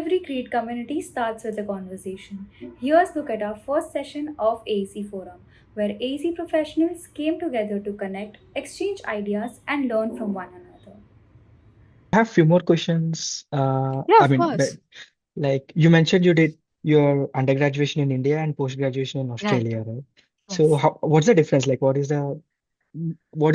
Every great community starts with a conversation. Here's a look at our first session of AEC Forum, where AEC professionals came together to connect, exchange ideas, and learn from one another. I have few more questions. Yeah, I of mean, but course. like you mentioned, you did your undergraduation in India and post-graduation in Right. Australia, right? So Yes. what's the difference? Like, what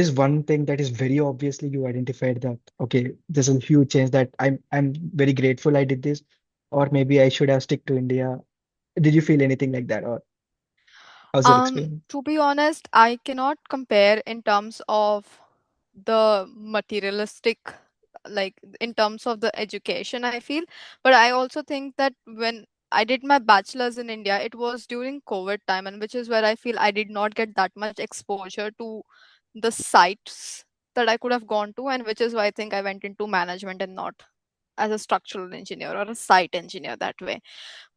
is one thing that is very obviously you identified that, okay, there's a huge change that I'm very grateful I did this, or maybe I should have stick to India. Did you feel anything like that, or how's your experience? To be honest, I cannot compare in terms of the materialistic, like in terms of the education, I feel. But I also think that when I did my bachelor's in India, it was during COVID time, and which is where I feel I did not get that much exposure to the sites that I could have gone to, and which is why I think I went into management and not as a structural engineer or a site engineer that way.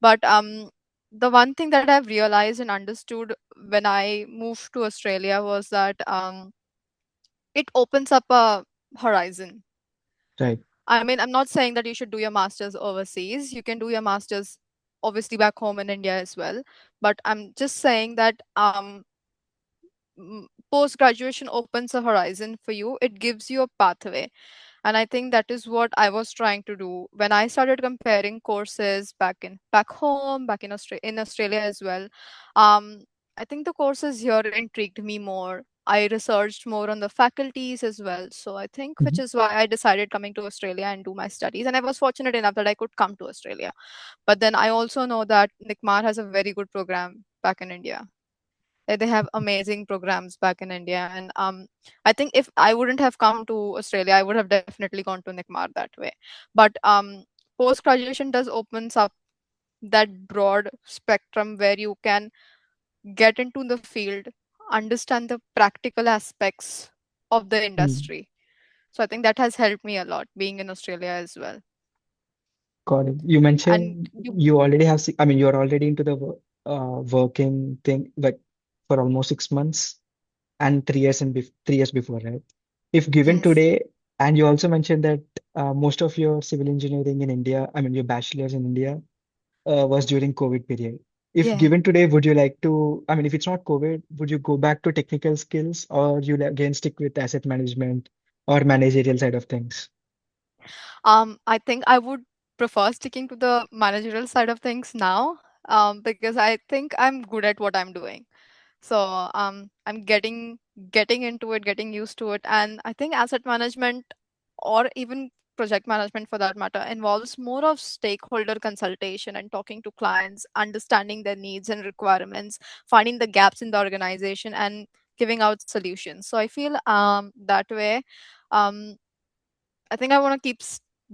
But the one thing that I've realized and understood when I moved to Australia was that it opens up a horizon. Right. I mean, I'm not saying that you should do your master's overseas. You can do your master's obviously back home in India as well. But I'm just saying that post graduation opens a horizon for you. It gives you a pathway. And I think that is what I was trying to do when I started comparing courses back home, back in Australia as well. um I think the courses here intrigued me more. I researched more on the faculties as well, so I think which Mhm. is why I decided coming to Australia and do my studies, and I was fortunate enough that I could come to Australia. But then I also know that Nikmar has a very good program back in India. They have amazing programs back in India, and I think if I wouldn't have come to Australia, I would have definitely gone to Nikmar that way. But post graduation does opens up that broad spectrum where you can get into the field, understand the practical aspects of the Mm. industry. So I think that has helped me a lot being in Australia as well. Got it. You And mentioned you, you already have, I mean, you're already into the working thing, like for almost 6 months and 3 years and 3 years before, right? If given yes, today, and you also mentioned that most of your civil engineering in India, I mean, your bachelor's in India, was during COVID period. If yeah. given today, would you like to, I mean, if it's not COVID, would you go back to technical skills or you'll again stick with asset management or managerial side of things? I think I would prefer sticking to the managerial side of things now, because I think I'm good at what I'm doing. So I'm getting into it, getting used to it, and I think asset management or even project management for that matter involves more of stakeholder consultation and talking to clients, understanding their needs and requirements, finding the gaps in the organization, and giving out solutions. So I feel that way. Um, I think I want to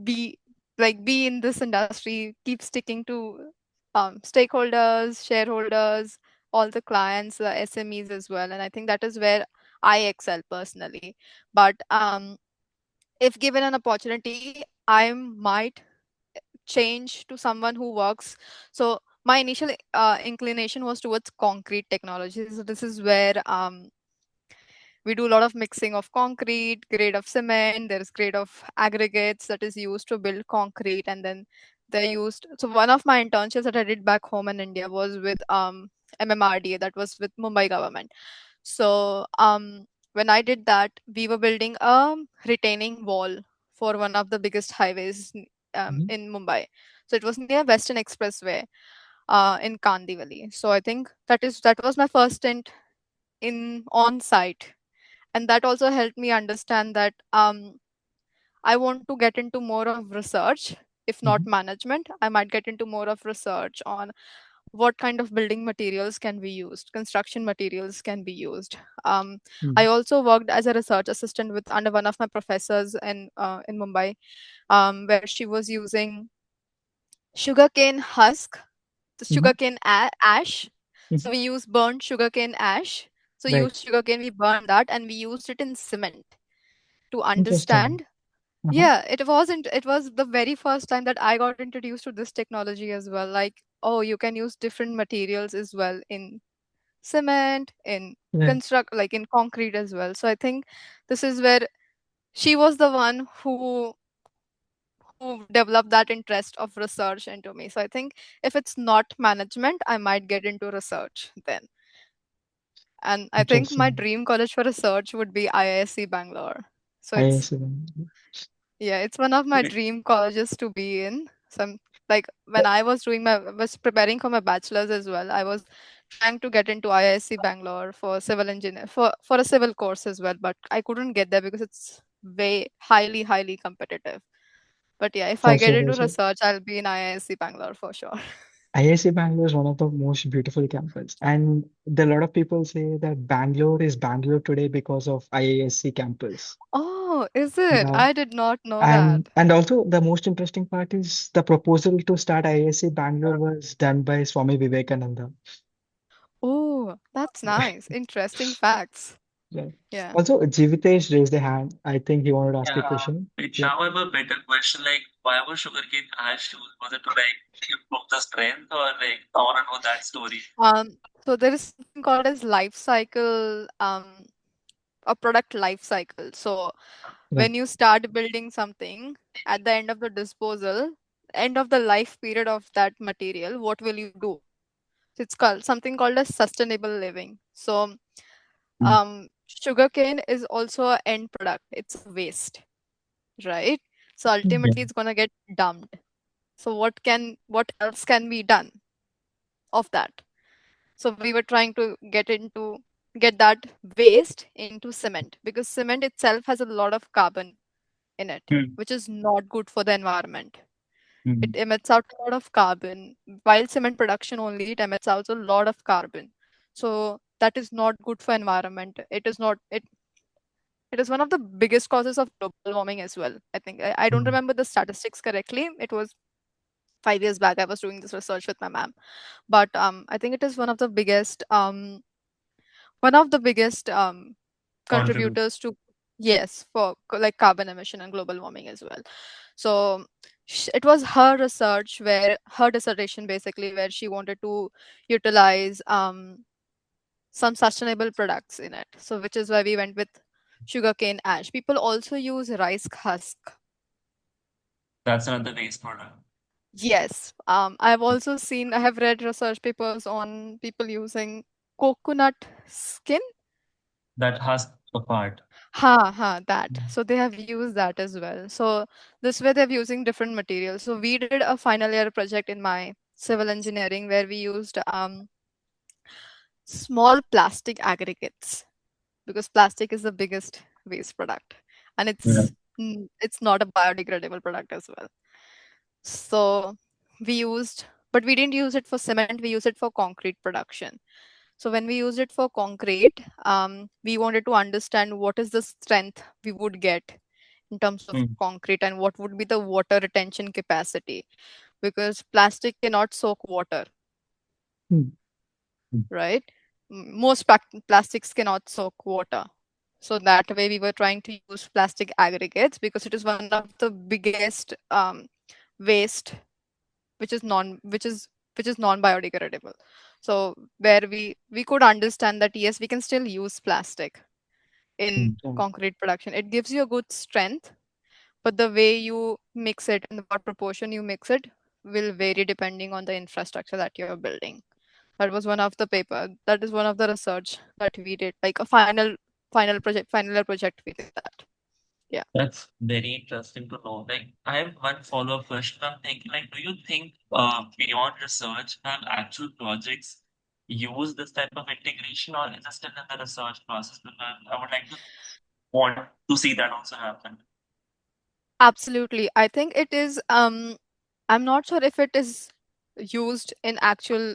be be in this industry, keep sticking to stakeholders, shareholders, all the clients, the SMEs as well, and I think that is where I excel personally. But if given an opportunity, I might change to someone who works. So my initial inclination was towards concrete technologies. So this is where we do a lot of mixing of concrete, grade of cement, there's grade of aggregates that is used to build concrete, and then they're used. So one of my internships that I did back home in India was with MMRDA, that was with Mumbai government. So when I did that, we were building a retaining wall for one of the biggest highways Mhm. in Mumbai. So it was near Western Expressway in Kandivali. So I think that was my first stint in on site, and that also helped me understand that I want to get into more of research. If not Mhm. management, I might get into more of research on what kind of building materials can be used, construction materials can be used. um, I Mhm. also worked as a research assistant with under one of my professors in Mumbai, where she was using sugarcane husk, the Mhm. sugarcane ash. So Mhm. we use burnt sugarcane ash. So Right. used sugarcane, we burned that, and we used it in cement to Interesting. understand. Uh-huh. Yeah, it was the very first time that I got introduced to this technology as well. Like, oh, you can use different materials as well in cement, in Right. construct, like in concrete as well. So I think this is where she was the one who developed that interest of research into me. So I think if it's not management, I might get into research then. And I think my Interesting. dream college for research would be IISc Bangalore. So it's, IISc. yeah, it's one of my dream colleges to be in. Some like when I was was preparing for my bachelor's as well, I was trying to get into IISc Bangalore for civil engineer for a civil course as well, but I couldn't get there because it's way highly competitive. But yeah, if I For get sure, for into sure. research, I'll be in IISc Bangalore for sure. IISc Bangalore is one of the most beautiful campus, and a lot of people say that Bangalore is Bangalore today because of IISc campus. Oh, is it? Yeah, I did not know that. and also the most interesting part is the proposal to start IISc Bangalore was done by Swami Vivekananda. Oh, that's nice. Interesting facts. Yeah. Yeah. Also, Jivitesh raised a hand. I think he wanted to ask a Yeah, question. wait, Yeah. now I have a better question. Like, why was sugarcane ash used? Was it to like improve the strength, or like I want to know that story? So there is something called as life cycle, a product life cycle. So Right. when you start building something at the end of the disposal, end of the life period of that material, what will you do? So it's called something called as sustainable living. So Mm. sugarcane is also an end product. It's a waste, right? So Yeah. ultimately it's gonna get dumped. So what else can be done of that? So we were trying to get that waste into cement because cement itself has a lot of carbon in it, Mm. which is not good for the environment. It Mm. emits out a lot of carbon. While cement production only, it emits out a lot of carbon. So that is not good for environment. It is one of the biggest causes of global warming as well. I think I don't Mm. remember the statistics correctly. It was 5 years back. I was doing this research with my ma'am, but I think it is one of the biggest Contribute. contributors to, yes, for like carbon emission and global warming as well. So it was her research where her dissertation basically where she wanted to utilize some sustainable products in it. So which is why we went with sugarcane ash. People also use rice husk. That's another waste product. Yes, I have read research papers on people using coconut skin. That husk apart. That. So they have used that as well. So this way they're using different materials. So we did a final year project in my civil engineering where we used small plastic aggregates because plastic is the biggest waste product and Yeah. it's not a biodegradable product as well. So we used, but we didn't use it for cement, we used it for concrete production. So when we used it for concrete, we wanted to understand what is the strength we would get in terms of Mm. concrete and what would be the water retention capacity because plastic cannot soak water, Mm. Mm. right? Most plastics cannot soak water. So that way we were trying to use plastic aggregates because it is one of the biggest waste which is non biodegradable. So where we could understand that yes, we can still use plastic in Mm. Right. concrete production. It gives you a good strength, but the way you mix it and what proportion you mix it will vary depending on the infrastructure that you're building. That was one of the paper. That is one of the research that we did, like a final year project. We did that. Yeah. That's very interesting to know. Like, I have one follow-up question. I'm thinking, like, do you think beyond research, have actual projects use this type of integration, or is it still in the research process? Because I would like to want to see that also happen. Absolutely. I think it is. I'm not sure if it is used in actual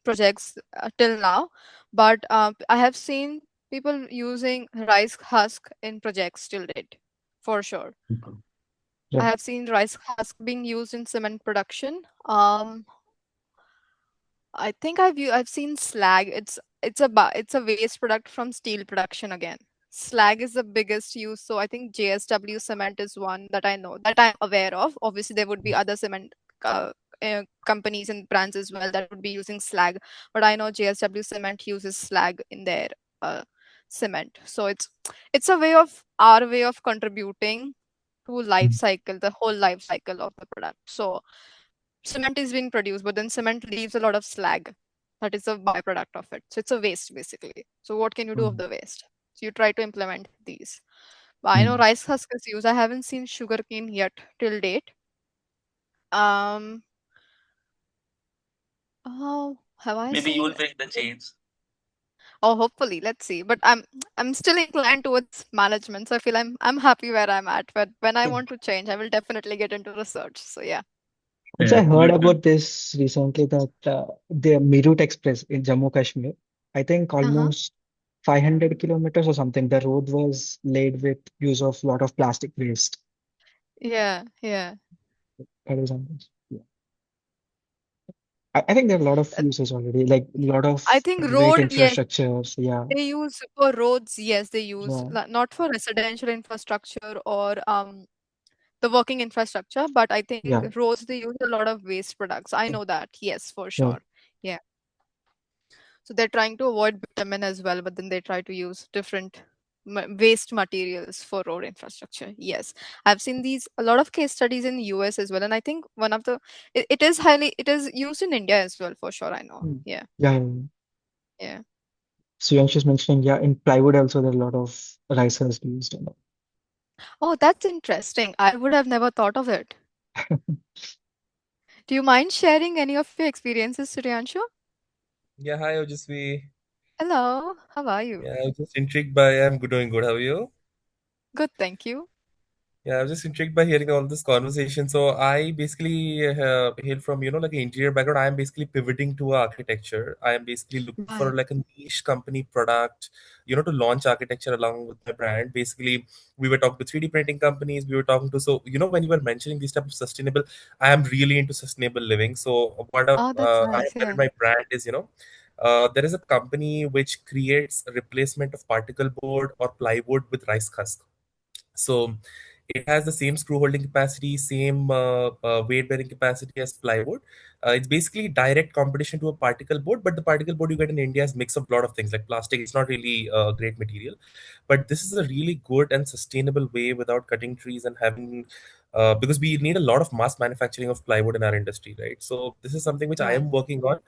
projects till now, but I have seen people using rice husk in projects till date, for sure. Okay. I Right. have seen rice husk being used in cement production. I think I've seen slag. It's a waste product from steel production again. Slag is the biggest use. So I think JSW cement is one that I know that I'm aware of. Obviously, there would be other cement uh, companies and brands as well that would be using slag, but I know JSW cement uses slag in their uh, cement. So it's a way of our way of contributing to life cycle, the whole life cycle of the product. So cement is being produced, but then cement leaves a lot of slag. That is a byproduct of it. So it's a waste basically. So what can you do of Mm. the waste? So you try to implement these. But I know Mm. rice husk is used. I haven't seen sugarcane yet till date. Um, oh, have I Maybe you will seen? bring the change. Oh, hopefully, let's see. But I'm still inclined towards management, so I feel I'm happy where I'm at. But when I want to change, I will definitely get into research. So yeah. Also, I Yeah, heard good, good. about this recently that the Meerut Express in Jammu Kashmir, I think Uh-huh. almost 500 kilometers or something, the road was laid with use of lot of plastic waste. Yeah, yeah. That is something. Yeah. I think there are a lot of Uh, uses already, like a lot of I think great road, yes, infrastructures. Yeah, they use for roads, yes, they use yeah, not for residential infrastructure or the working infrastructure, but I think yeah, roads they use a lot of waste products. I know that, yes, for yeah. sure. Yeah. So they're trying to avoid bitumen as well, but then they try to use different waste materials for road infrastructure. Yes, I've seen these a lot of case studies in US as well, and I think one of the it is used in India as well for sure. I know. Mm. Yeah, Yeah, yeah. yeah. So you're just mentioning, yeah, in plywood also there are a lot of rice husk used. And Oh, that's interesting. I would have never thought of it. Do you mind sharing any of your experiences, Suryanshu? Yeah, hi, Ojasvi. Hello, how are you? Yeah, I was just intrigued by. I'm good, doing good. How are you? Good, thank you. Yeah, I was just intrigued by hearing all this conversation. So I basically hail from, like an interior background. I am basically pivoting to architecture. I am basically looking for Right. like a niche company product, to launch architecture along with my brand. Basically, we were talking to 3D printing companies. We were talking to, so, when you were mentioning these type of sustainable, I am really into sustainable living. So Oh, that's I nice. have done in Yeah. my brand is, there is a company which creates a replacement of particle board or plywood with rice husk. So it has the same screw holding capacity, same weight bearing capacity as plywood. It's basically direct competition to a particle board, but the particle board you get in India is mix of a lot of things like plastic. It's not really a great material, but this is a really good and sustainable way without cutting trees and having. Because we need a lot of mass manufacturing of plywood in our industry, right? So this is something which I Right. am working on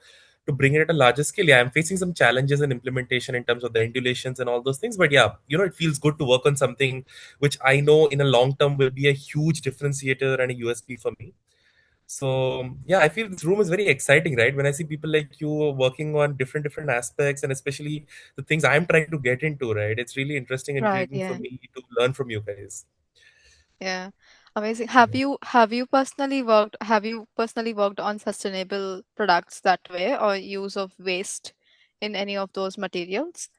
to bring it at a larger scale. Yeah, I'm facing some challenges in implementation in terms of the indulations and all those things, but yeah, it feels good to work on something which I know in a long term will be a huge differentiator and a USP for me. So yeah, I feel this room is very exciting, right? When I see people like you working on different aspects and especially the things I'm trying to get into, right? It's really interesting and Right. intriguing for Yeah. me to learn from you guys. Yeah. Amazing. Yeah. Have you personally worked on sustainable products that way or use of waste in any of those materials?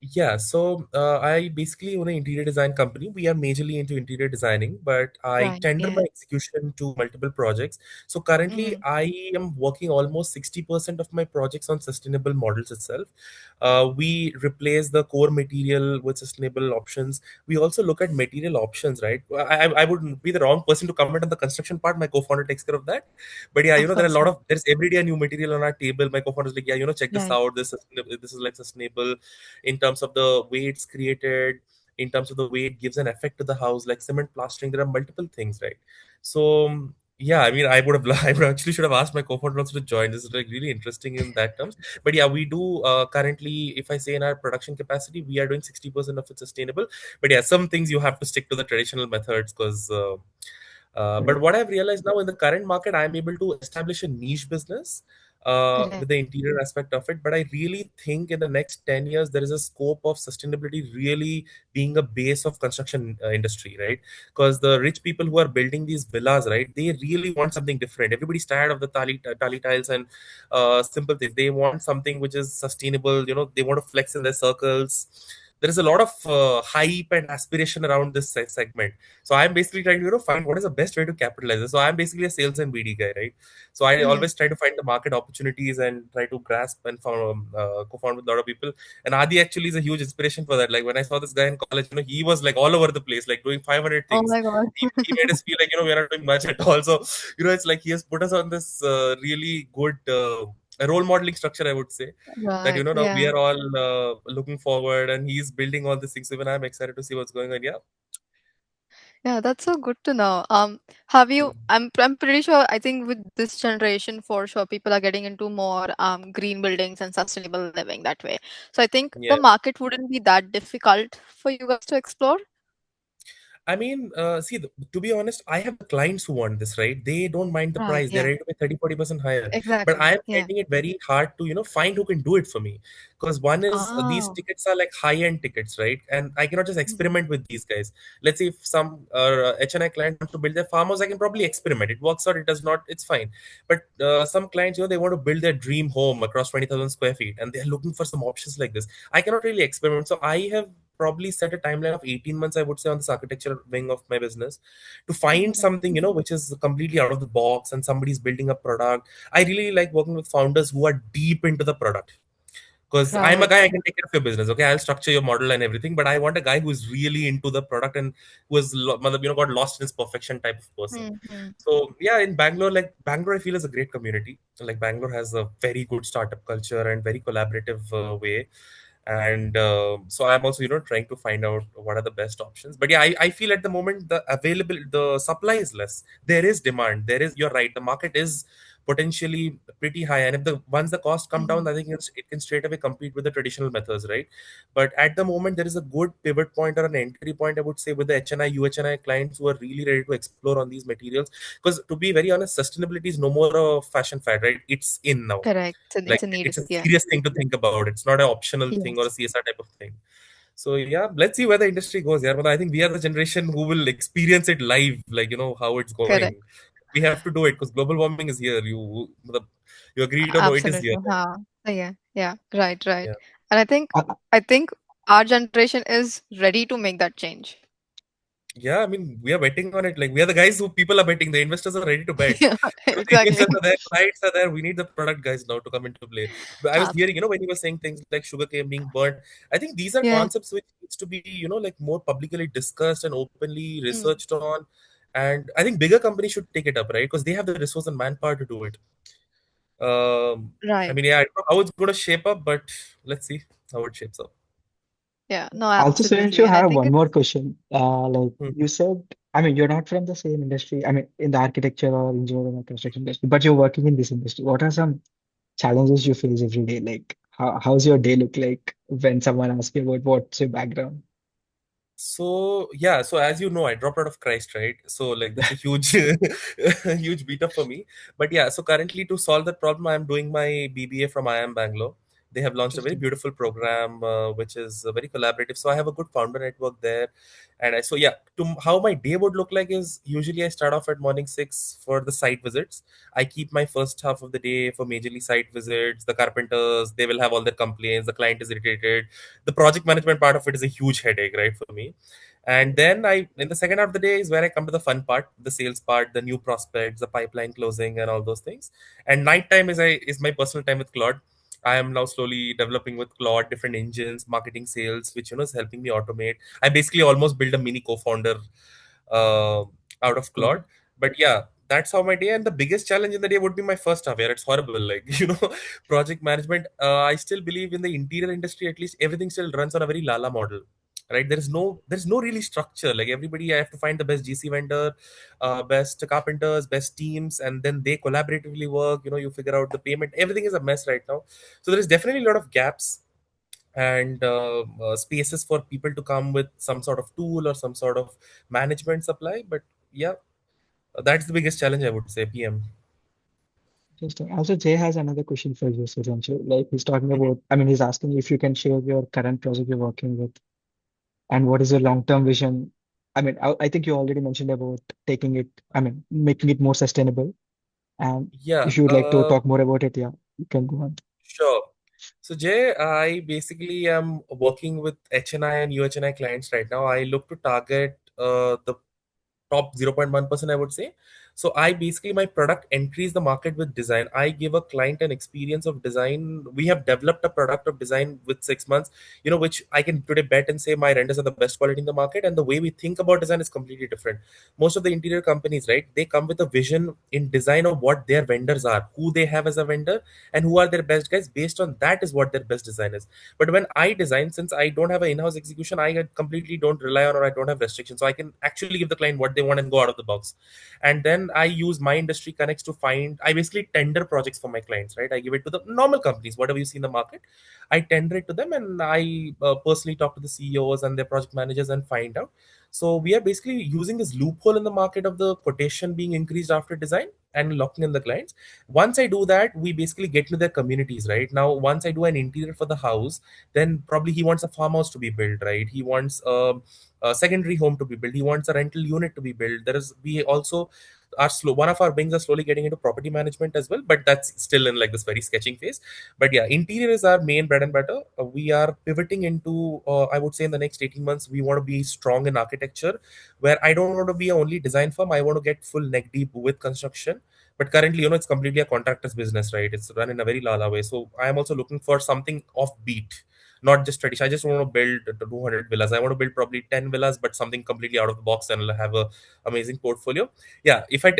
Yeah, so I basically own an interior design company. We are majorly into interior designing, but I Right. tender Yeah. my execution to multiple projects. So currently, Mm-hmm. I am working almost 60% of my projects on sustainable models itself. We replace the core material with sustainable options. We also look at material options, right? I would be the wrong person to comment on the construction part. My co-founder takes care of that. But yeah, Of there are a course. lot Yeah. of there's every day a new material on our table. My co-founder is like, yeah, check this Right. out. This is like sustainable in terms of the way it's created, in terms of the way it gives an effect to the house, like cement plastering. There are multiple things, right? So yeah, I mean, I would have, I would actually should have asked my co-founder also to join. This is like really interesting in that terms. But yeah, we do currently, if I say in our production capacity, we are doing 60% of it sustainable. But yeah, some things you have to stick to the traditional methods because. But what I've realized now in the current market, I'm able to establish a niche business with Correct. the interior aspect of it. But I really think in the next 10 years, there is a scope of sustainability really being a base of construction industry, right? Because the rich people who are building these villas, right, they really want something different. Everybody's tired of the tali tiles and simple things. They want something which is sustainable. They want to flex in their circles. There is a lot of hype and aspiration around this segment. So I'm basically trying to find what is the best way to capitalize it. So I'm basically a sales and BD guy, right? So I Mm-hmm. always try to find the market opportunities and try to grasp and co-found with a lot of people. And Adi actually is a huge inspiration for that. Like when I saw this guy in college, he was like all over the place, like doing 500 Oh things. my God. He made us feel like we're not doing much at all. So it's like he has put us on this really good role modeling structure, I would say, that Right. now we Yeah. are all looking forward and he's building all these things. Even I'm excited to see what's going on. Yeah. Yeah, that's so good to know. Have you? I'm pretty sure. I think with this generation, for sure, people are getting into more green buildings and sustainable living that way. So I think Yeah. the market wouldn't be that difficult for you guys to explore. I mean, see, to be honest, I have the clients who want this, right? They don't mind the Right. price. They're Yeah. ready to pay 30-40% higher. But Exactly. I'm Yeah. finding it very hard to, find who can do it for me. Because one is these Oh. tickets are like high-end tickets, right? And I cannot just Mhm. experiment with these guys. Let's say if some HNI client wants to build their farmhouse, I can probably experiment. It works out, it does not, it's fine. But some clients, they want to build their dream home across 20,000 square feet and they're looking for some options like this. I cannot really experiment. So I have probably set a timeline of 18 months, I would say, on this architecture wing of my business to find Mhm. something, which is completely out of the box and somebody's building a product. I really like working with founders who are deep into the product. Because I'm a Right. guy, I can take care of your business. Okay, I'll structure your model and everything, but I want a guy who's really into the product and who has, got lost in his perfection type of person. Mhm. So yeah, in Bangalore, like Bangalore, I feel is a great community. Like Bangalore has a very good startup culture and very collaborative way. And so I'm also, trying to find out what are the best options. But yeah, I feel at the moment the supply is less. There is demand. You're right. The market is potentially pretty high, and if the once the cost come down, Mhm. I think it can straight away compete with the traditional methods, right? But at the moment, there is a good pivot point or an entry point, I would say, with the HNI, UHNI clients who are really ready to explore on these materials. Because to be very honest, sustainability is no more a fashion fad, right? It's in now. Correct. So Like it's a need. it's a Yeah. serious thing to think about. It's not an optional thing or a Yes. CSR type of thing. So yeah, let's see where the industry goes. Yeah, but I think we are the generation who will experience it live, like how it's Correct. going. We have to do it because global warming is here. You agree or no? It is here. Absolutely. Huh. Yeah. Yeah. Right. Right. Yeah. And I think our generation is ready to make that change. Yeah, I mean, we are betting on it. Like, we are the guys who people are betting. The investors are ready to bet. Yeah. The investors Exactly. are there, clients are there. We need the product guys now to come into play. But I was hearing, Absolutely. when you were saying things like sugarcane being burnt, I think these are Yeah. concepts which needs to be, like more publicly discussed and openly Mm. researched on. And I think bigger companies should take it up, right? Because they have the resource and manpower to do it. I Right. mean, yeah, I don't know how it's going to shape up, but let's see how it shapes up. Yeah. No, Also, absolutely. Suyanshu, And I I have think one more it's question. Like Hmm. you said, I mean, you're not from the same industry, I mean, in the architecture or engineering or construction industry, but you're working in this industry. What are some challenges you face every day? Like, how's your day look like when someone asks you about what's your background? So yeah, so as you know, I dropped out of Christ, right? So like that's a huge, huge beat up for me. But yeah, so currently to solve that problem, I'm doing my BBA from IIM Bangalore. They have launched a very Interesting. beautiful program, which is very collaborative. So I have a good founder network there, and so yeah, how my day would look like is usually I start off at morning 6 for the site visits. I keep my first half of the day for majorly site visits. The carpenters, they will have all their complaints. The client is irritated. The project management part of it is a huge headache, right, for me. And then in the second half of the day is where I come to the fun part, the sales part, the new prospects, the pipeline closing, and all those things. And nighttime is my personal time with Claude. I am now slowly developing with Claude different engines, marketing, sales, which is helping me automate. I basically almost build a mini co-founder uh, out of Cool. Claude. But yeah, that's how my day. And the biggest challenge in the day would be my first half. Yeah, it's horrible. Like project management. I still believe in the interior industry. At least everything still runs on a very Lala model, right? There's no really structure. Like everybody, I have to find the best GC vendor, best carpenters, best teams, and then they collaboratively work. You figure out the payment. Everything is a mess right now. So there is definitely a lot of gaps and spaces for people to come with some sort of tool or some sort of management supply. But yeah, that's the biggest challenge, I would say. PM. Interesting. Also, Jay has another question for you, Suyanshu. Like he's talking about, I mean, he's asking if you can share your current project you're working with and what is your long-term vision. I mean, I think you already mentioned about taking it, I mean, making it more sustainable. And Yeah, if you would like to talk more about it, yeah, you can go on. sure. So Jay, I basically am working with HNI and UHNI clients right now. I look to target the top 0.1%, I would say. So I basically, my product enters the market with design. I give a client an experience of design. We have developed a product of design with 6 months, which I can today bet and say my renders are the best quality in the market. And the way we think about design is completely different. Most of the interior companies, right, they come with a vision in design of what their vendors are, who they have as a vendor, and who are their best guys. Based on that is what their best design is. But when I design, since I don't have an in-house execution, I completely don't rely on, or I don't have restrictions, so I can actually give the client what they want and go out of the box. And then I use my industry connects to find, I basically tender projects for my clients, right? I give it to the normal companies, whatever you see in the market, I tender it to them, and I personally talk to the CEOs and their project managers and find out. So we are basically using this loophole in the market of the quotation being increased after design and locking in the clients. Once I do that, we basically get into their communities, right? Now once I do an interior for the house, then probably he wants a farmhouse to be built, right? He wants a secondary home to be built, he wants a rental unit to be built. There is, we also are slow, one of our wings are slowly getting into property management as well, but that's still in like this very sketching phase. But yeah, interior is our main bread and butter. We are pivoting into, I would say in the next 18 months, we want to be strong in architecture, where I don't want to be a only design firm. I want to get full neck deep with construction. But currently, it's completely a contractor's business, right? It's run in a very lala way. So I am also looking for something offbeat, not just traditional. I just want to build 200 villas. I want to build probably 10 villas, but something completely out of the box, and I'll have a amazing portfolio. Yeah, if I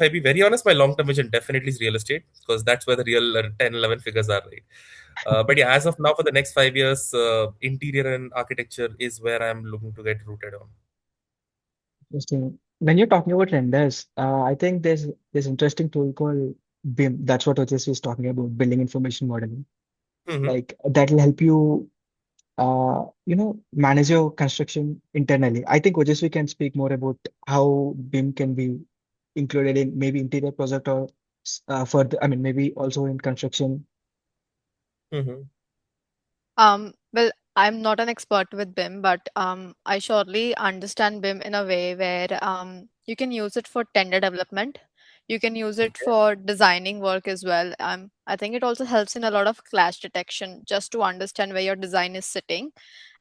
be very honest, my long term vision definitely is real estate, because that's where the real 10, 11 figures are, right? But yeah, as of now, for the next 5 years, interior and architecture is where I'm looking to get rooted on. Interesting. When you're talking about renders, I think there's this interesting tool called BIM. That's what Otis is talking about, building information modeling. Hmm. Like that'll help you manage your construction internally. I think Ojasvi can speak more about how BIM can be included in maybe interior project or further, I mean, maybe also in construction. Hmm. Well, I'm not an expert with BIM, but I surely understand BIM in a way where you can use it for tender development. You can use it Okay. for designing work as well. I think it also helps in a lot of clash detection, just to understand where your design is sitting,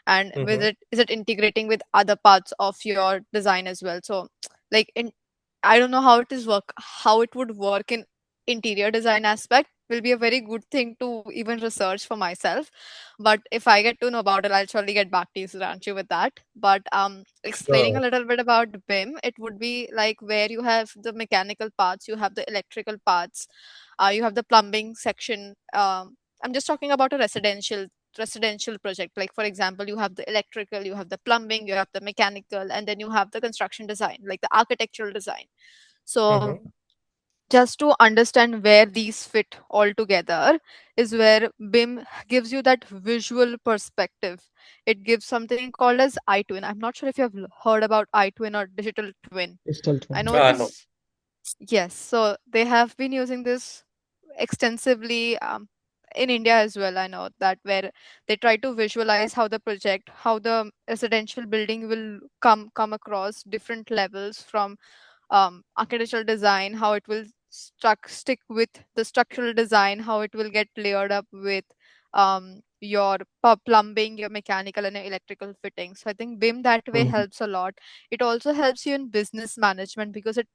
and with Hmm. it, is it integrating with other parts of your design as well. So, like in, I don't know how it would work in interior design aspect. Will be a very good thing to even research for myself, but if I get to know about it, I'll surely get back to you, Sudhanshu, with that. But explaining a Sure. little bit about BIM, it would be like where you have the mechanical parts, you have the electrical parts, you have the plumbing section. I'm just talking about a residential project. Like for example, you have the electrical, you have the plumbing, you have the mechanical, and then you have the construction design, like the architectural design. So Hmm. just to understand where these fit all together is where BIM gives you that visual perspective. It gives something called as iTwin. I'm not sure if you have heard about iTwin or digital twin. Digital I twin. know it No. is, yes. So they have been using this extensively in India as well. I know that, where they try to visualize how the project, how the residential building will come across different levels from architectural design, how it will stick with the structural design, how it will get layered up with your plumbing, your mechanical and your electrical fittings. So I think BIM that way Mhm. helps a lot. It also helps you in business management because it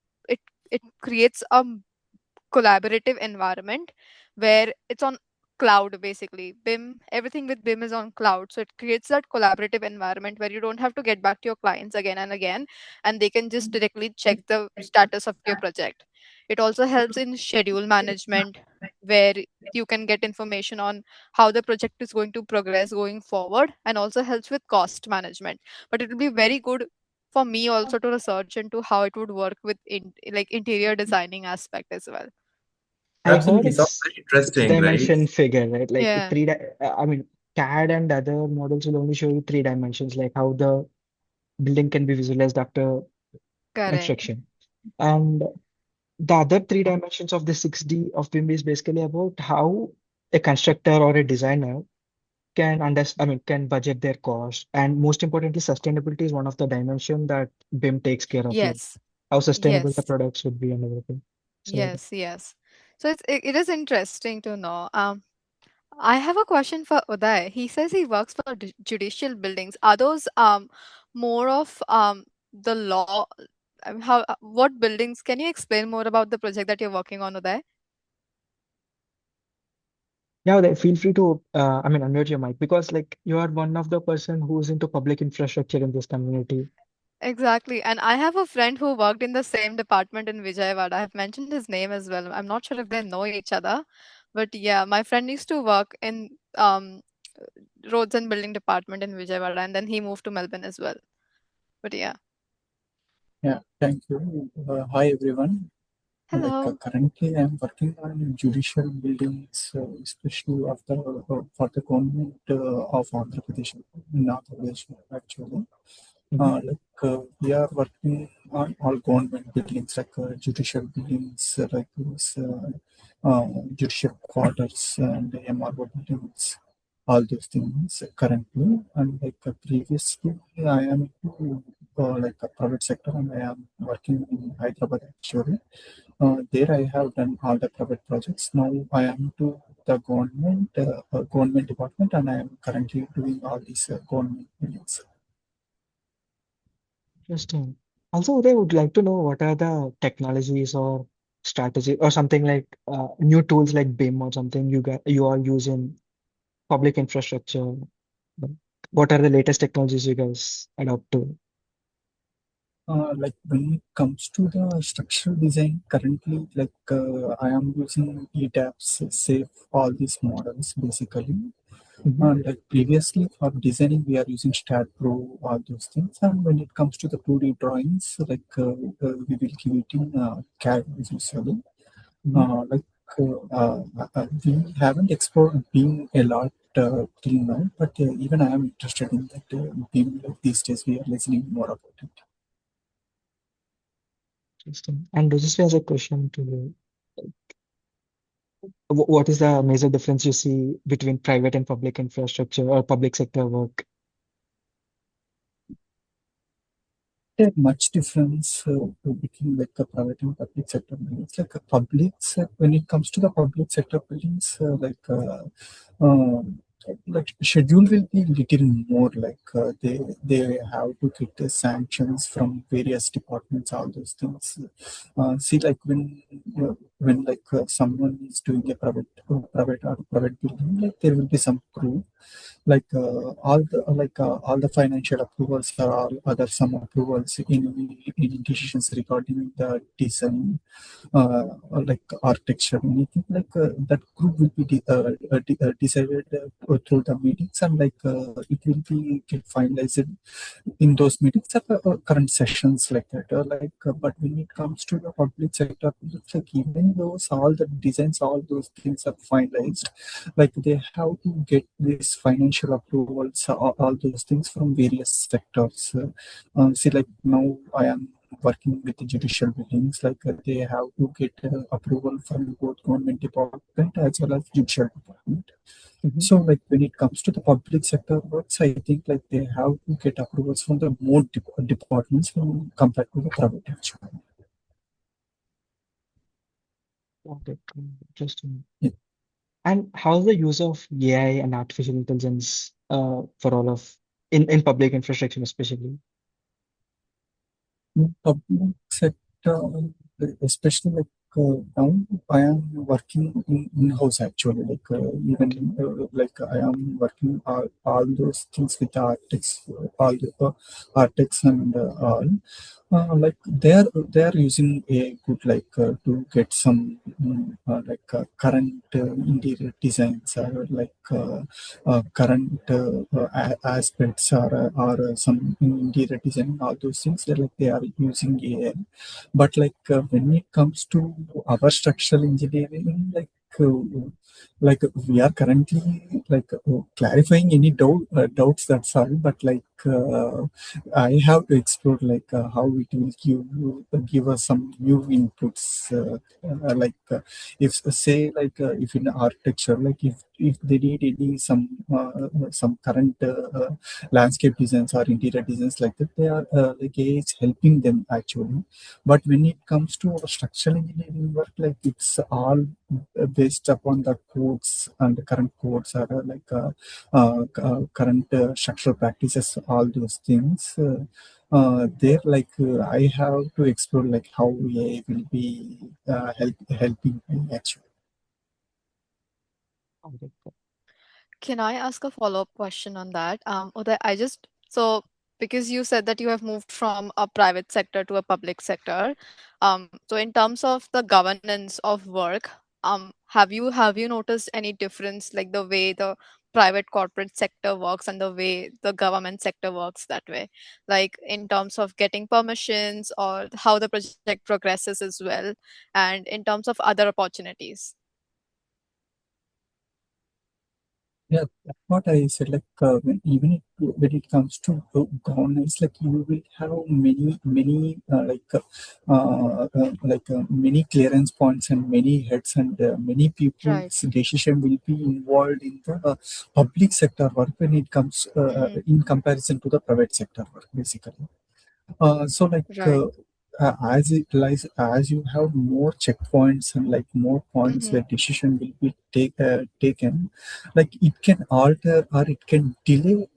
it creates a collaborative environment where it's on cloud. Basically, BIM, everything with BIM is on cloud, so it creates that collaborative environment where you don't have to get back to your clients again and again, and they can just directly check the status of your project. It also helps in schedule management, where you can get information on how the project is going to progress going forward, and also helps with cost management. But it will be very good for me also to research into how it would work with like interior designing aspect as well. I heard Absolutely. Sounds it's very six interesting, right? dimension figure, right? Like Yeah, I mean, CAD and other models will only show you 3 dimensions, like how the building can be visualized after correct. construction. And the other 3 dimensions of the 6D of BIM is basically about how a constructor or a designer can can budget their cost. And most importantly, sustainability is one of the dimension that BIM takes care of, like Yes, how sustainable the yes, products would be and everything. So yes. So it is interesting to know. I have a question for Uday. He says he works for judicial buildings. Are those more of the law? how what buildings? Can you explain more about the project that you're working on there? Yeah, feel free to, I mean, unmute your mic because like you are one of the person who's into public infrastructure in this community. Exactly. And I have a friend who worked in the same department in Vijayawada. I have mentioned his name as well. I'm not sure if they know each other, but yeah, my friend used to work in roads and building department in Vijayawada, and then he moved to Melbourne as well. But yeah. Yeah, thank you. Hi everyone. Hello. Currently, I'm working on judicial buildings, especially for the government of Andhra Pradesh, in Andhra Pradesh actually. Mhm. We are working on all government buildings, judicial buildings, judicial quarters and MRO buildings, all those things currently. And previously, I am into a private sector, and I am working in Hyderabad actually. There I have done all the private projects. Now I am to the government department, and I am currently doing all these government buildings. Interesting. Also, they would like to know what are the technologies or strategy or something like new tools like BIM or something you all use in public infrastructure. Like, what are the latest technologies you guys adopt to? When it comes to the structural design, currently, I am using ETAPS, SAFE, all these models basically. Mhm. And previously for designing, we are using StatPro, all those things. And when it comes to the 2D drawings, we will give it in CAD usually. Mhm. We haven't explored BIM a lot till now, but even I am interested in that BIM. These days, we are listening more about it. Interesting. And this has a question to you. What is the major difference you see between private and public infrastructure or public sector work? There much difference between the private and public sector buildings. When it comes to the public sector buildings, schedule will be little more they have to get the sanctions from various departments, all those things. See, when someone is doing a private building, there will be some crew all the financial approvals or all other some approvals in any decisions regarding the design or architecture, anything that group will be decided through the meetings, and it will be get finalized in those meetings at the current sessions like that. But when it comes to the public sector, it's like even those all the designs, all those things are finalized, they have to get these financial approvals, all those things from various sectors. See, like now I am working with the judicial buildings, they have to get approval from both government department as well as judicial department. Mhm. So, when it comes to the public sector works, I think they have to get approvals from the more departments compared to the private actually. Okay, interesting. Yeah. And how's the use of AI and artificial intelligence for all of in public infrastructure especially? In public sector, especially now, I am working in-house actually. Okay. Even I am working all those things with architects, all the architects and all. They are using a good to get some current interior designs or current aspects or some interior design, all those things they are using AI. But when it comes to our structural engineering, we are currently clarifying any doubts, that's all. But I have to explore how it will give us some new inputs. If say if in architecture, if they need any some current landscape designs or interior designs like that, they are AI is helping them actually. But when it comes to our structural engineering work, it's all based upon the codes, and the current codes are current structural practices, all those things. there I have to explore like how AI will be helping me actually. Okay. Can I ask a follow-up question on that? Uday, so because you said that you have moved from a private sector to a public sector, so in terms of the governance of work, have you noticed any difference, like the way the private corporate sector works and the way the government sector works that way, like in terms of getting permissions or how the project progresses as well, and in terms of other opportunities? Yeah, that's what I said. When it comes to governance, like you will have many many clearance points and many heads and many Right. people's decision will be involved in the public sector work when it comes Mm-hmm. in comparison to the private sector work, basically. So Right. as it lies, as you have more checkpoints and like more points Mm-hmm. where decision will be taken, like it can alter or it can delay.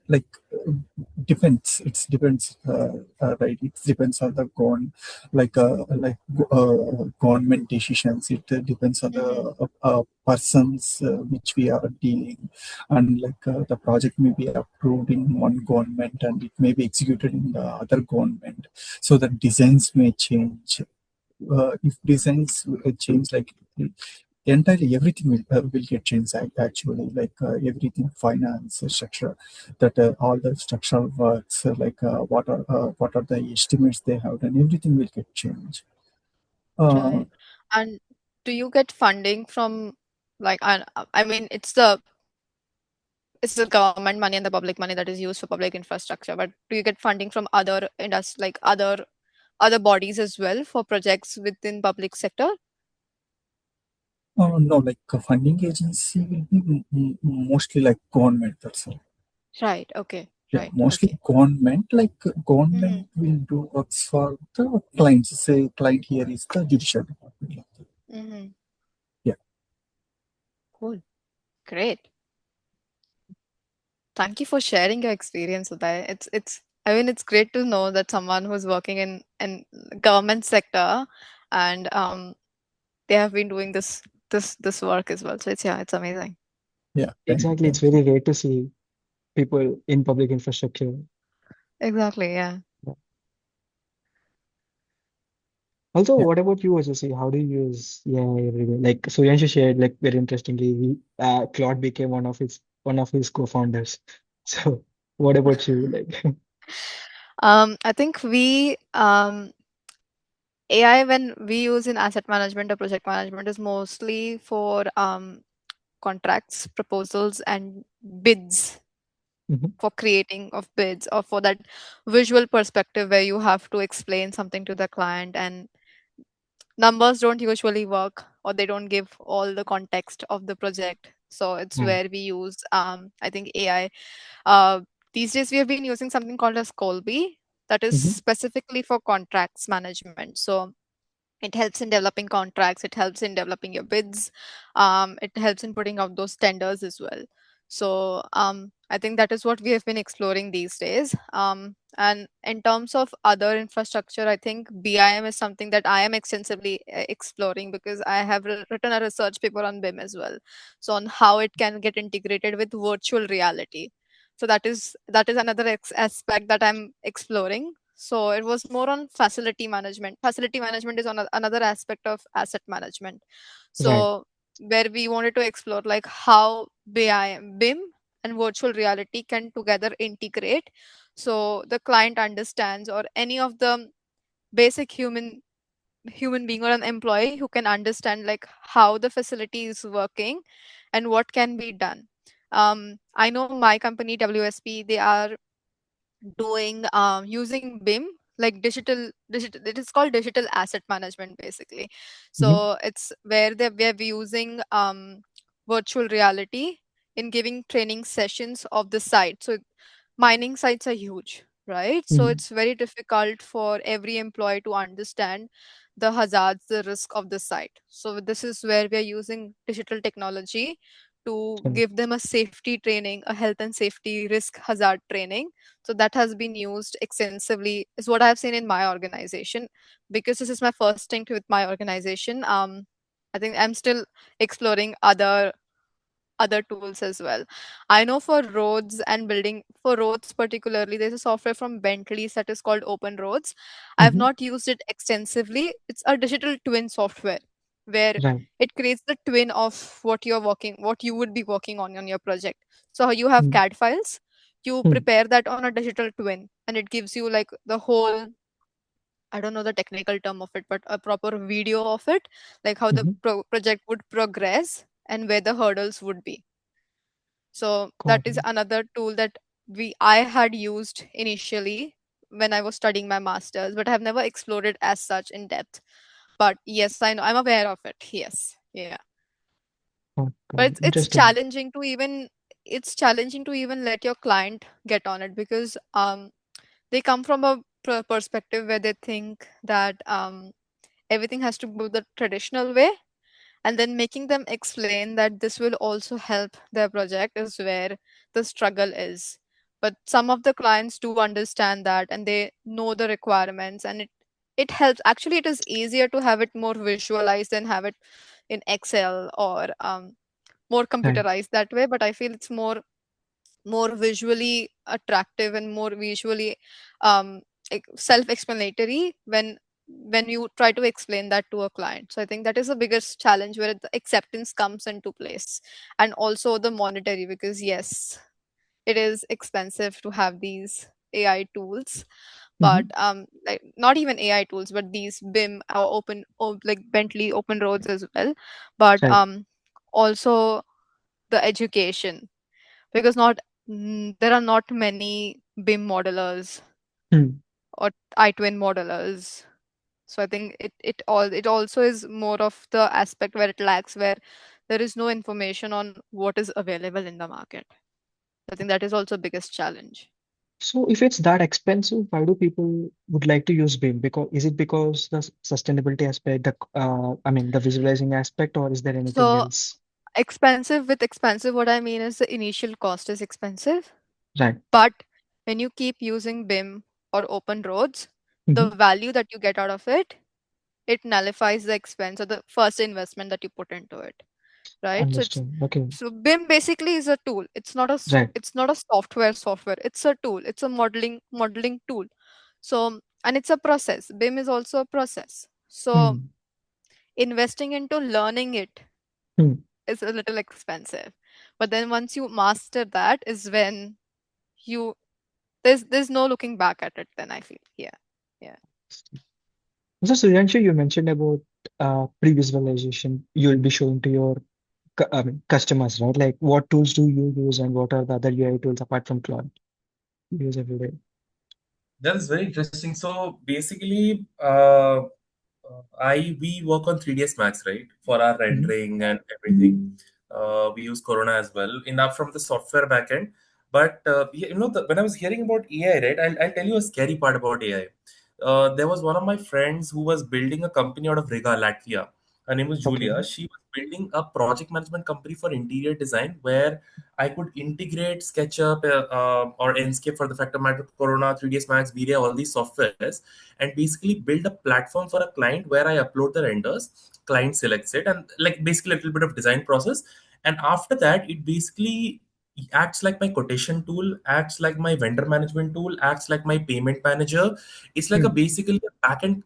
Depends. It depends. Right. It depends on the government decisions. It depends on Mm-hmm. the persons which we are dealing, and the project may be approved in one government and it may be executed in the other government, so the designs may change. If designs change, entirely everything will get changed actually, everything, finance structure, that all the structural works, what are the estimates they have done, everything will get changed. uh, Right. And do you get funding from, I mean, it's the government money and the public money that is used for public infrastructure, but do you get funding from other industry, like other bodies as well for projects within public sector? no, a funding agency will be mostly like government, that's all. Right. Okay. Yeah, Right. mostly Okay. government. Mm-hmm. Government will do works for the clients. Say client here is the judicial department. Mm-hmm. Yeah, Cool. Great. Thank you for sharing your experience with that. I mean, it's great to know that someone who's working in government sector, and they have been doing this work as well. So it's amazing. yeah. Exactly. It's Thank you. very rare to see people in public infrastructure. Exactly. Yeah. Yeah. Also, Yeah. what about you, Ajay? How do you use AI every day? Like Suryanshu shared, like very interestingly, Claude became one of his co-founders. So, what about you? Like, I think we AI, when we use in asset management or project management, is mostly for contracts, proposals, and bids, Mhm. for creating of bids, or for that visual perspective where you have to explain something to the client and numbers don't usually work, or they don't give all the context of the project. So it's Right. where we use I think AI. uh, these days we have been using something called as Colby, that is Mhm. specifically for contracts management. So it helps in developing contracts, it helps in developing your bids, it helps in putting out those tenders as well. So I think that is what we have been exploring these days. And in terms of other infrastructure, I think BIM is something that I am extensively exploring, because I have written a research paper on BIM as well, so on how it can get integrated with virtual reality. So that is another aspect that I'm exploring. So it was more on facility management. Facility management is on another aspect of asset management. Right. So where we wanted to explore like how BIM and virtual reality can together integrate, so the client understands, or any of the basic human being or an employee who can understand like how the facility is working and what can be done. I know my company WSP, they are doing using BIM, like digital, it is called digital asset management basically. Mhm. So it's where we're using virtual reality in giving training sessions of the site. So mining sites are huge, right? So Mhm. it's very difficult for every employee to understand the hazards, the risk of the site. So this is where we are using digital technology to Right. give them a safety training, a health and safety risk hazard training. So that has been used extensively, is what I've seen in my organization. Because this is my first stint with my organization, I think I'm still exploring other tools as well. I know for roads and building, for roads particularly, there's a software from Bentley's that is called Open Roads. I've Mm-hmm. not used it extensively. It's a digital twin software where Right. it creates the twin of what you would be working on your project. So you have Mm. CAD files, you Mm. prepare that on a digital twin, and it gives you like the whole, I don't know the technical term of it, but a proper video of it, like how the Mm-hmm. project would progress and where the hurdles would be. So that Got is it. another tool that I had used initially when I was studying my masters, but I have never explored it as such in depth. But yes, I know, I'm aware of it. Yes. Yeah. Got But it. Interesting. it's challenging to even let your client get on it, because they come from a perspective where they think that everything has to go the traditional way, and then making them explain that this will also help their project is where the struggle is. But some of the clients do understand that, and they know the requirements, and it helps. Actually, it is easier to have it more visualized than have it in Excel or more Right. computerized that way. But I feel it's more visually attractive and more visually um, self-explanatory when you try to explain that to a client. So I think that is the biggest challenge where the acceptance comes into place, and also the monetary, because yes, it is expensive to have these AI tools. But Mm-hmm. like not even AI tools, but these BIM or like Bentley Open Roads as well. But Right. also the education, because not there are not many BIM modelers Mm. or iTwin modelers. So I think it also is more of the aspect where it lacks, where there is no information on what is available in the market. I think that is also biggest challenge. So if it's that expensive, why do people would like to use BIM? Because is it because the sustainability aspect, I mean the visualizing aspect, or is there anything So else? expensive, what I mean is the initial cost is expensive, Right. but when you keep using BIM or open roads, the Mm-hmm. value that you get out of it nullifies the expense or the first investment that you put into it, right? So Understand. Okay. BIM basically is a tool. Right. It's not a software. It's a tool. It's a modeling tool. So, and it's a process. BIM is also a process. So Mm. investing into learning it Mm. is a little expensive. But then once you master that is when you there's no looking back at it then, I feel. Yeah. Yeah. So Suryanshu, you mentioned about pre-visualization you'll be showing to your I mean, customers, right? Like what tools do you use and what are the other UI tools apart from Claude you use every day? That is very interesting. So basically, I we work on 3ds Max, right, for our Mm-hmm. rendering and everything. We use Corona as well, enough from the software backend. But when I was hearing about AI, right, I'll tell you a scary part about AI. There was one of my friends who was building a company out of Riga, Latvia. Her name was Okay. Julia. She was building a project management company for interior design where I could integrate SketchUp or Enscape for the fact of matter, Corona, 3ds Max, VRIA, all these softwares, and basically build a platform for a client where I upload the renders, client selects it, and like basically a little bit of design process. And after that, it basically acts like my quotation tool, acts like my vendor management tool, acts like my payment manager. It's like a Mm. basically a backend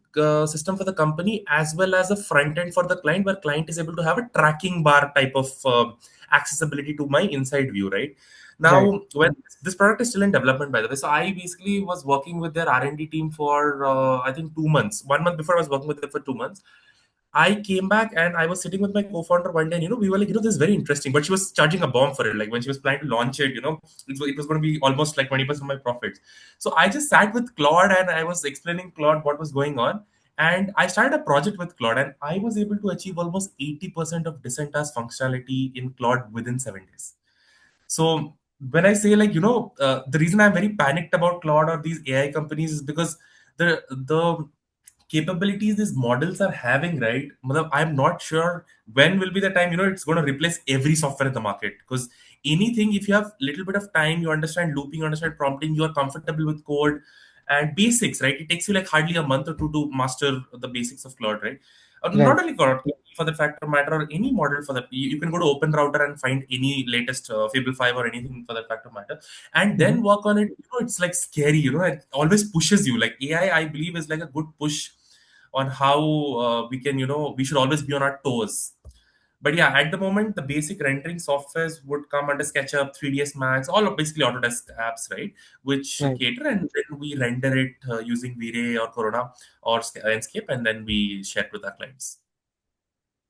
system for the company as well as a front end for the client, where client is able to have a tracking bar type of accessibility to my inside view, right? Right. Now, when this product is still in development, by the way, so I basically was working with their R&D team for I think 2 months. 1 month before I was working with them for 2 months. I came back and I was sitting with my co-founder one day, and we were like, this is very interesting. But she was charging a bomb for it. Like when she was planning to launch it, it was going to be almost like 20% of my profits. So I just sat with Claude and I was explaining Claude what was going on. And I started a project with Claude, and I was able to achieve almost 80% of decent task functionality in Claude within 7 days. So when I say the reason I'm very panicked about Claude or these AI companies is because the capabilities these models are having, right? I'm not sure when will be the time, it's going to replace every software in the market. Because anything, if you have little bit of time, you understand looping, you understand prompting, you are comfortable with code and basics, right? It takes you like hardly a month or two to master the basics of Claude, right? Right. Not only Claude, for that factor matter, or any model for that. You can go to Open Router and find any latest Fable 5 or anything for that factor matter, and Mhm. then work on it. It's like scary. It always pushes you. Like AI, I believe, is like a good push on how we can, we should always be on our toes. But yeah, at the moment, the basic rendering softwares would come under SketchUp, 3ds Max, all of basically Autodesk apps, right? Which Right. cater, and then we render it using V-Ray or Corona or Enscape, and then we share it with our clients.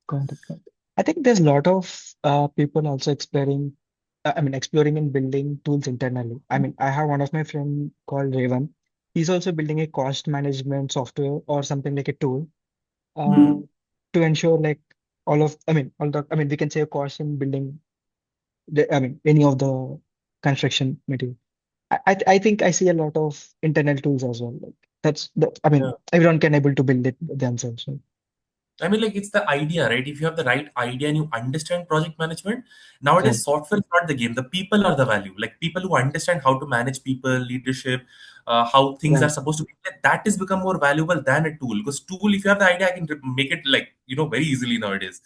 Got it. Got it. I think there's a lot of people also exploring and building tools internally. I have one of my friend called Raven. He's also building a cost management software or something like a tool uh, to ensure like we can save costs in building any of the construction material. I think I see a lot of internal tools as well. Like everyone can able to build it themselves. Right? Like it's the idea, right? If you have the right idea and you understand project management, nowadays Right. software is not the game. The people are the value. Like people who understand how to manage people, leadership, how things are Right. supposed to be. That is become more valuable than a tool. Because tool, if you have the idea, I can make it like very easily nowadays.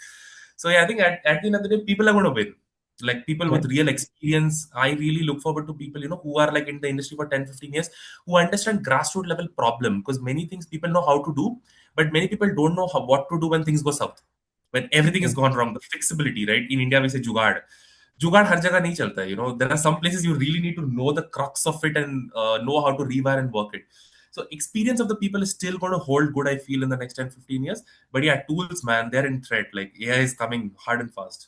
So yeah, I think at the end of the day, people are going to win. Like people with Right. real experience, I really look forward to people who are like in the industry for 10, 15 years, who understand grassroots level problem. Because many things people know how to do, but many people don't know what to do when things go south, when everything is Right. gone wrong. The flexibility, right? In India, we say jugaad har jagah nahi chalta hai. There are some places you really need to know the crux of it and know how to rewire and work it. So experience of the people is still going to hold good, I feel, in the next 10, 15 years. But yeah, tools, man, they're in threat. Like AI is coming hard and fast.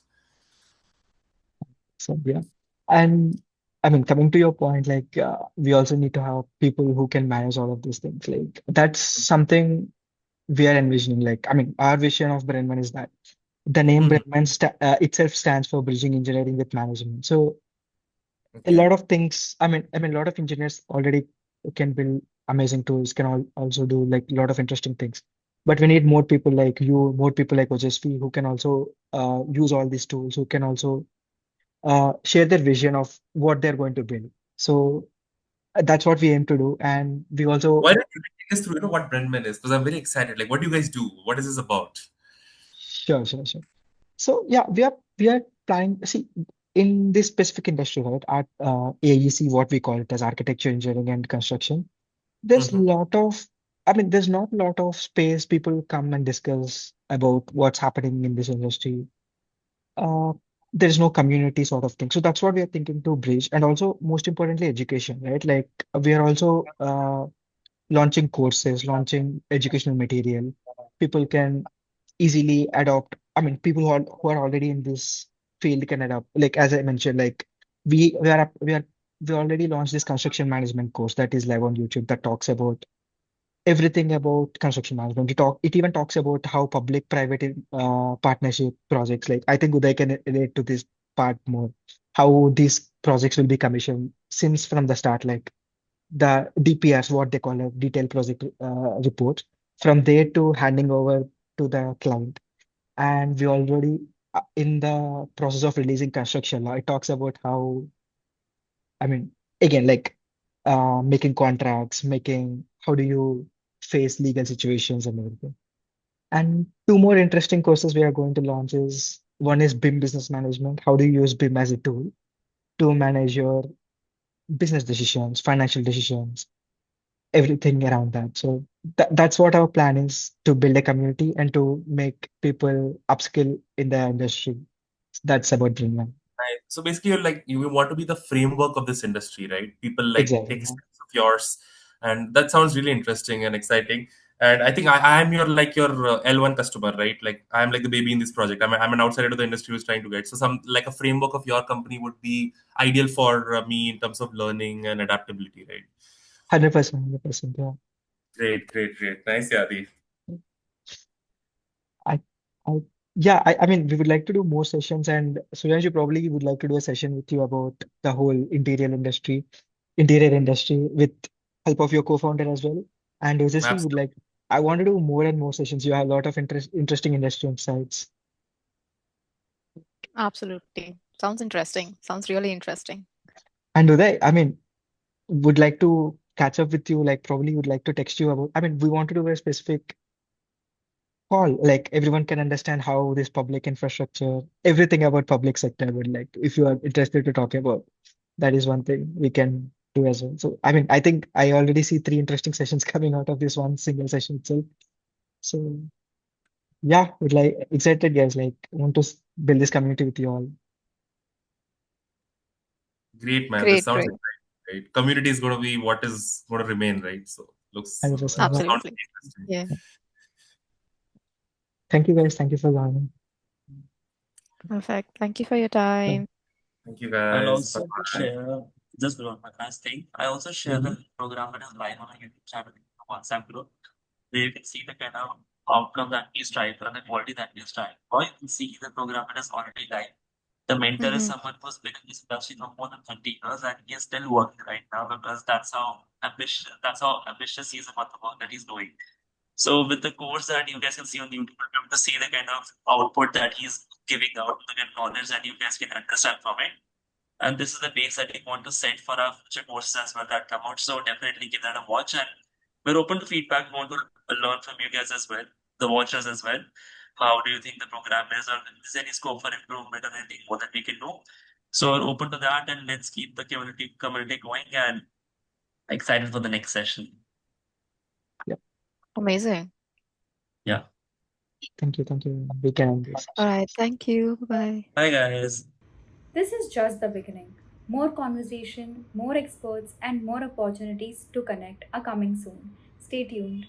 So yeah, and coming to your point, like we also need to have people who can manage all of these things. Like that's something we are envisioning. Like our vision of Brenman is that the name Mhm. Brenman itself stands for bridging engineering with management. So a Okay. lot of things. A lot of engineers already can build amazing tools. Can also do like a lot of interesting things. But we need more people like you, more people like Ojasvi who can also use all these tools, who can also share their vision of what they're going to build. So that's what we aim to do. And we also, Why don't you take us through, what Brenman is? Because I'm very excited. Like, what do you guys do? What is this about? sure, sure, sure. So yeah, we are planning, see, in this specific industry, right, at AEC, what we call it as architecture, engineering, and construction, there's Mm-hmm. lot of, there's not a lot of space people come and discuss about what's happening in this industry. Uh, there's no community sort of thing. So that's what we are thinking to bridge. And also, most importantly, education, right? Like we are also launching courses, launching educational material. People can easily adopt. People who are already in this field can adopt. Like as I mentioned, like we already launched this construction management course that is live on YouTube that talks about everything about construction management. It even talks about how public-private partnership projects. Like I think Uday can relate to this part more. How these projects will be commissioned since from the start, like the DPRs, what they call a detailed project report, from there to handing over to the client. And we already in the process of releasing construction law, it talks about how, I mean, again, like making contracts, making how do you face legal situations and everything. And two more interesting courses we are going to launch is one is BIM business management. How do you use BIM as a tool to manage your business decisions, financial decisions, everything around that. So that's what our plan is to build a community and to make people upskill in the industry. That's about Brenman. Right. So basically, you want to be the framework of this industry, right? People like Exactly. take steps of yours, and that sounds really interesting and exciting. And I think I'm your L1 customer, right? Like I'm like the baby in this project. I'm an outsider to the industry who's trying to get. So some like a framework of your company would be ideal for me in terms of learning and adaptability, right? 100%, 100%. Yeah. Great, great, great. Nice, Yadi. I, I, yeah, we would like to do more sessions, and Suryansh, you probably would like to do a session with you about the whole interior industry with help of your co-founder as well. And Ojasvi would like, I want to do more and more sessions. You have a lot of interesting industry insights. Absolutely. Sounds interesting. Sounds really interesting. And Uday, I mean, would like to catch up with you, like probably would like to text you about, I mean, we want to do a specific call, like everyone can understand how this public infrastructure, everything about public sector would like, if you are interested to talk about, that is one thing we can do as well. So, I mean, I think I already see 3 interesting sessions coming out of this one single session itself. So, yeah, would like excited guys, like want to build this community with you all. Great, man. This Great, sounds great. exciting, right? Community is going to be what is going to remain, right? So looks 100%. sounds Absolutely. interesting. Yeah. Thank you guys. Thank you for joining. Perfect. Thank you for your time. Thank you, And guys. also to Bye-bye. share, just one last thing, I also share the program that is live on our YouTube channel, WhatsApp group, where you can see the kind of outcome that we strive for and the quality that we strive for. You can see the program that is already live. The mentor is someone who's been in this industry for more than 30 years and he is still working right now because that's how ambitious he is about the work that he's doing. So with the course that you guys can see on YouTube, you're able to see the kind of output that he's giving out, the kind of knowledge that you guys can understand from it. And this is the base that we want to set for our future courses as well that come out. So definitely give that a watch. And we're open to feedback. We want to learn from you guys as well, the watchers as well. How do you think the program is, or is there any scope for improvement or anything more that we can do? So we're open to that, and let's keep the community going and excited for the next session. Amazing. Yeah. Thank you. Thank you. We can end this. All right. Thank you. Bye. Bye, guys. This is just the beginning. More conversation, more experts, and more opportunities to connect are coming soon. Stay tuned.